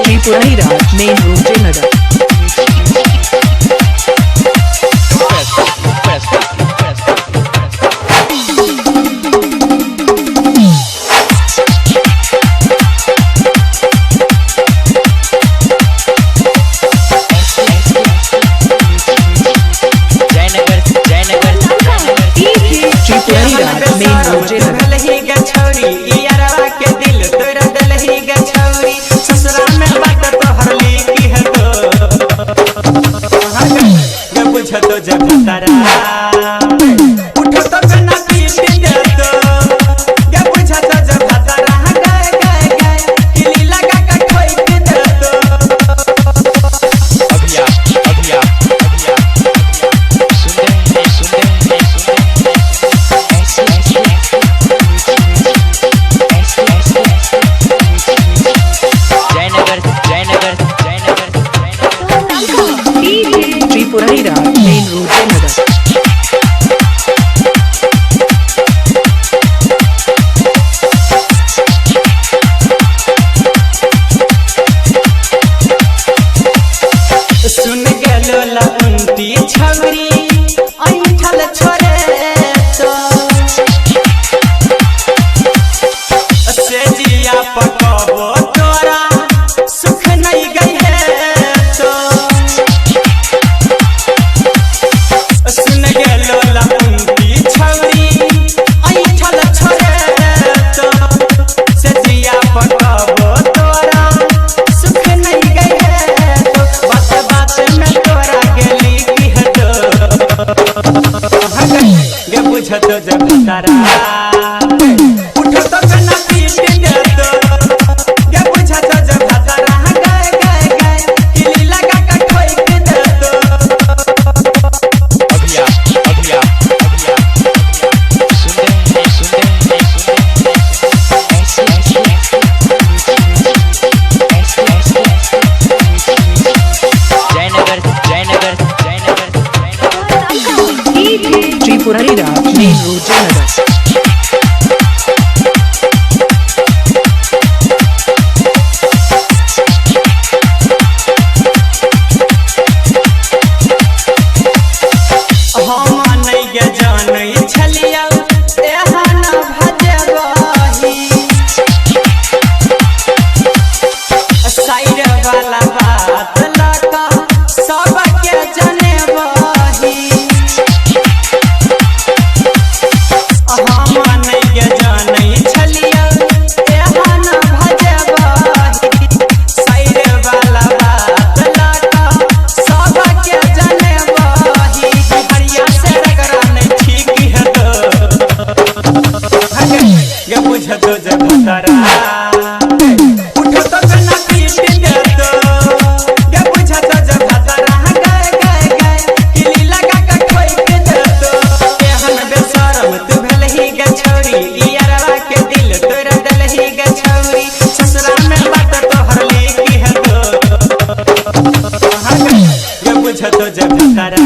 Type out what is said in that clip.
त्रिपुरारी राज main road Jaynagar. तो जब तारा उठो तो बिना पीट दे तो क्या पूछा तो जब तारा गए गए गए किली लगा के ठोक दे तो अभिया सुने जयनगर त्रिपुरारी राज मेन रोड जयनगर। सुन गेलो लउंटी छवरी ऐठल छोरे तो से जिया पकबो तोरा सुख नहीं गई है तो सुन गेलो लउंटी छवरी ऐठल छोरे तो से जिया पकबो तोरा सुख नहीं गई है तो बात में तोरा गेली की है तो गे बुझत जब तारा उठो तो बिना पीट दे तो गे बुझत जब तारा गए गए गए किली लगा के ठोक दे तो अभिया जयनगर त्रिपुरारी राज मेन रोड जयनगर। हम नहीं गे जानै छलिया एहन भजबही साइड वाला बात लका सबके जनेबही हम नहीं गे जानै छलिया एहन भजबही साइड वाला बात लका सबके जनेबही हरिया से रगड़ा नहीं ठीक है तो गे बुझत जब तारा उठो तो बिना पीट दे तो गे बुझत जब तारा गए गए गए किली लगा के ठोक दे तो एहन बेशरम तू भेलही गे छौरी यारवा के दिल तोरा देलही गे छौरी ससुरा में बात तोहर लेकी है तो गे बुझत जब तारा